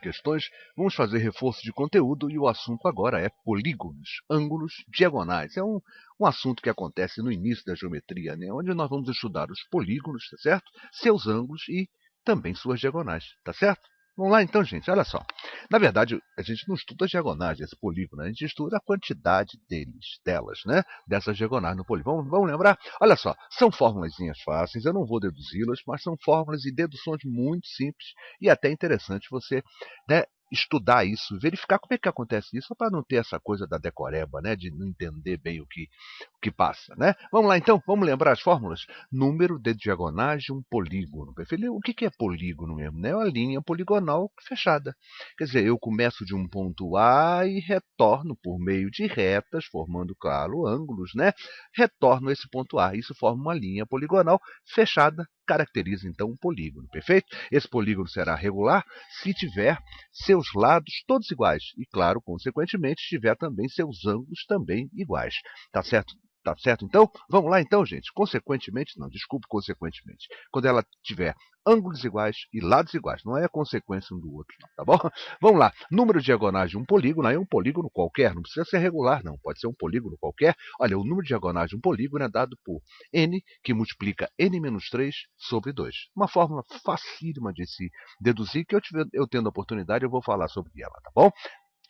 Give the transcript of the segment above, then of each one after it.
questões, vamos fazer reforço de conteúdo e o assunto agora é polígonos, ângulos, diagonais. É um assunto que acontece no início da geometria, né? Onde nós vamos estudar os polígonos, tá certo? Seus ângulos e também suas diagonais, tá certo? Vamos lá então, gente, olha só. Na verdade, a gente não estuda as diagonais desse polígono, a gente estuda a quantidade delas, né? Dessas diagonais no polígono. Vamos lembrar? Olha só, são formulazinhas fáceis, eu não vou deduzi-las, mas são fórmulas e deduções muito simples e até interessante você, né, estudar isso, verificar como é que acontece isso, para não ter essa coisa da decoreba, né, de não entender bem o que passa, né? Vamos lá então, vamos lembrar as fórmulas? Número de diagonais de um polígono. Perfeito? O que é polígono mesmo? É uma linha poligonal fechada. Quer dizer, eu começo de um ponto A e retorno por meio de retas, formando, claro, ângulos, né? Retorno esse ponto A. Isso forma uma linha poligonal fechada, caracteriza então um polígono, perfeito? Esse polígono será regular se tiver seus lados todos iguais e, claro, consequentemente, tiver também seus ângulos também iguais. Tá certo? Tá certo? Então, vamos lá então, gente. Consequentemente, não, desculpe, consequentemente. Quando ela tiver ângulos iguais e lados iguais, não é a consequência um do outro, não, tá bom? Vamos lá. Número de diagonais de um polígono, aí é um polígono qualquer, não precisa ser regular, não. Pode ser um polígono qualquer. Olha, o número de diagonais de um polígono é dado por n, que multiplica n-3 sobre 2. Uma fórmula facílima de se deduzir, que eu tendo a oportunidade, eu vou falar sobre ela, tá bom?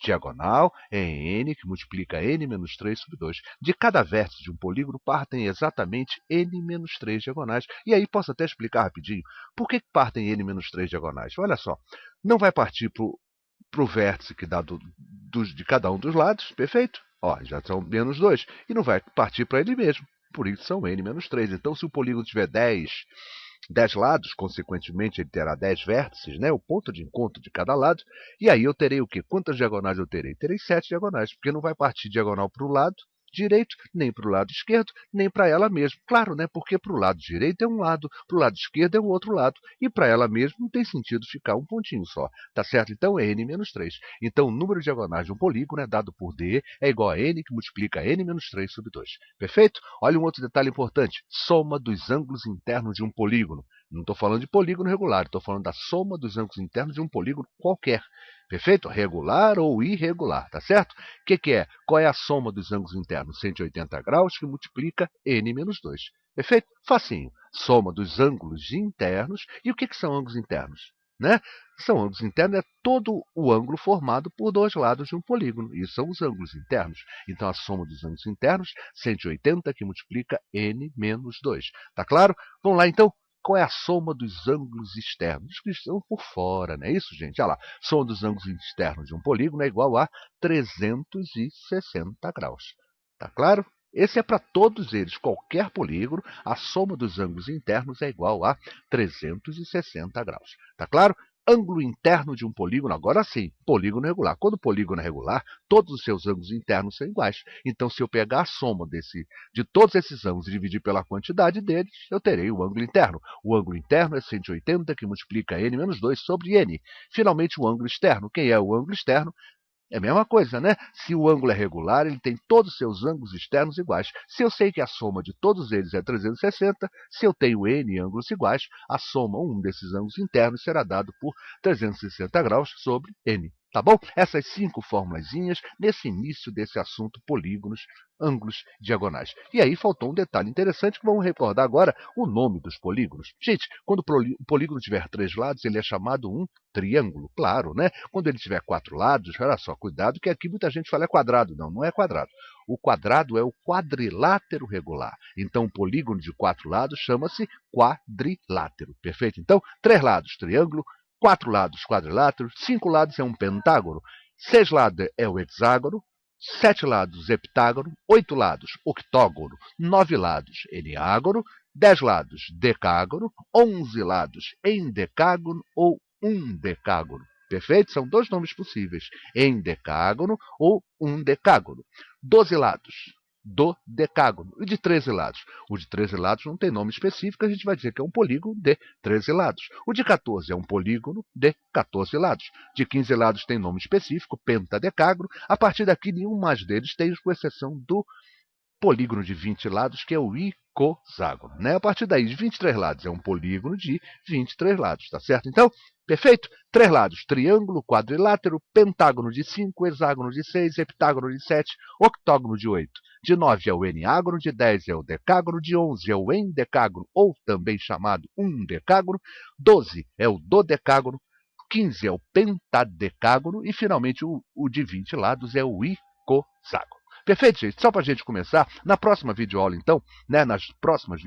Diagonal é n, que multiplica n-3 sobre 2. De cada vértice de um polígono partem exatamente n-3 diagonais. E aí posso até explicar rapidinho. Por que partem n-3 diagonais? Olha só, não vai partir para o vértice que dá de cada um dos lados, perfeito? Ó, já são menos 2. E não vai partir para ele mesmo. Por isso são n-3. Então, se o polígono tiver 10 lados, consequentemente ele terá 10 vértices, né? O ponto de encontro de cada lado. E aí eu terei o quê? Quantas diagonais eu terei? Terei 7 diagonais, porque não vai partir diagonal para o lado direito, nem para o lado esquerdo, nem para ela mesma. Claro, né? Porque para o lado direito é um lado, para o lado esquerdo é o outro lado. E para ela mesma não tem sentido ficar um pontinho só. Tá certo? Então é n-3. Então o número de diagonais de um polígono é dado por d, é igual a n, que multiplica n-3 sobre 2. Perfeito? Olha um outro detalhe importante. Soma dos ângulos internos de um polígono. Não estou falando de polígono regular, estou falando da soma dos ângulos internos de um polígono qualquer. Perfeito? Regular ou irregular, tá certo? O que é? Qual é a soma dos ângulos internos? 180 graus, que multiplica n-2. Perfeito? Facinho. Soma dos ângulos internos. E o que são ângulos internos? Né? São ângulos internos, é todo o ângulo formado por dois lados de um polígono. Isso são os ângulos internos. Então, a soma dos ângulos internos, 180, que multiplica n-2. Tá claro? Vamos lá, então. Qual é a soma dos ângulos externos? Os que estão por fora, não é isso, gente? Olha lá, soma dos ângulos externos de um polígono é igual a 360 graus. Tá claro? Esse é para todos eles, qualquer polígono, a soma dos ângulos internos é igual a 360 graus. Tá claro? Ângulo interno de um polígono, agora sim, polígono regular. Quando o polígono é regular, todos os seus ângulos internos são iguais. Então, se eu pegar a soma de todos esses ângulos e dividir pela quantidade deles, eu terei o ângulo interno. O ângulo interno é 180, que multiplica n-2 sobre n. Finalmente, o ângulo externo. Quem é o ângulo externo? É a mesma coisa, né? Se o ângulo é regular, ele tem todos os seus ângulos externos iguais. Se eu sei que a soma de todos eles é 360, se eu tenho n ângulos iguais, a soma um desses ângulos internos será dado por 360 graus sobre n. Tá bom? Essas 5 formulazinhas nesse início desse assunto polígonos, ângulos, diagonais. E aí faltou um detalhe interessante que vamos recordar agora, o nome dos polígonos. Gente, quando o polígono tiver 3 lados, ele é chamado um triângulo, claro, né? Quando ele tiver 4 lados, olha só, cuidado que aqui muita gente fala é quadrado. Não, não é quadrado. O quadrado é o quadrilátero regular. Então, o polígono de 4 lados chama-se quadrilátero. Perfeito? Então, 3 lados, triângulo. 4 lados, quadrilátero. 5 lados é um pentágono. 6 lados é o hexágono. 7 lados, heptágono. 8 lados, octógono. 9 lados, eniágono. 10 lados, decágono. 11 lados, endecágono ou undecágono. Perfeito? São 2 nomes possíveis. Endecágono ou undecágono. 12 lados, dodecágono. E de 13 lados? O de 13 lados não tem nome específico, a gente vai dizer que é um polígono de 13 lados. O de 14 é um polígono de 14 lados. De 15 lados tem nome específico, pentadecágono. A partir daqui, nenhum mais deles tem, com exceção do polígono de 20 lados, que é o icoságono, né? A partir daí, de 23 lados é um polígono de 23 lados, tá certo? Então, perfeito? 3 lados, triângulo, quadrilátero, pentágono de 5, hexágono de 6, heptágono de 7, octógono de 8. De 9 é o eneágono, de 10 é o decágono, de 11 é o endecágono, ou também chamado undecágono, 12 é o dodecágono, 15 é o pentadecágono e, finalmente, o de 20 lados é o icoságono. Perfeito, gente? Só para a gente começar, na próxima videoaula, então, né, nas próximas